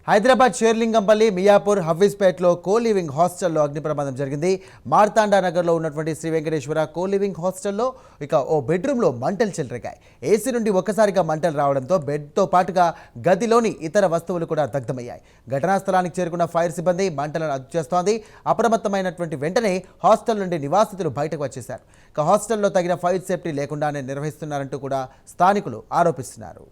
Hyderabad Serilingampally Miyapur హఫీజ్పేట్లో coliving హాస్టల్లో అగ్ని ప్రమాదం జరిగింది. మార్తాండా నగర్లో ఉన్నటువంటి శ్రీ వెంకటేశ్వర కోలివింగ్ హాస్టల్లో ఓ బెడ్రూమ్లో మంటలు చెలరేగాయి. ఏసీ నుండి ఒక్కసారిగా మంటలు రావడంతో బెడ్తో పాటుగా గదిలోని ఇతర వస్తువులు కూడా దగ్ధమయ్యాయి. ఘటనా స్థలానికి చేరుకున్న ఫైర్ సిబ్బంది మంటలను అదుపు చేస్తోంది. అప్రమత్తమైనటువంటి వెంటనే హాస్టల్ నుండి నివాసితులు బయటకు వచ్చేశారు. హాస్టల్లో తగిన ఫైర్ సేఫ్టీ లేకుండానే నిర్వహిస్తున్నారంటూ కూడా స్థానికులు ఆరోపిస్తున్నారు.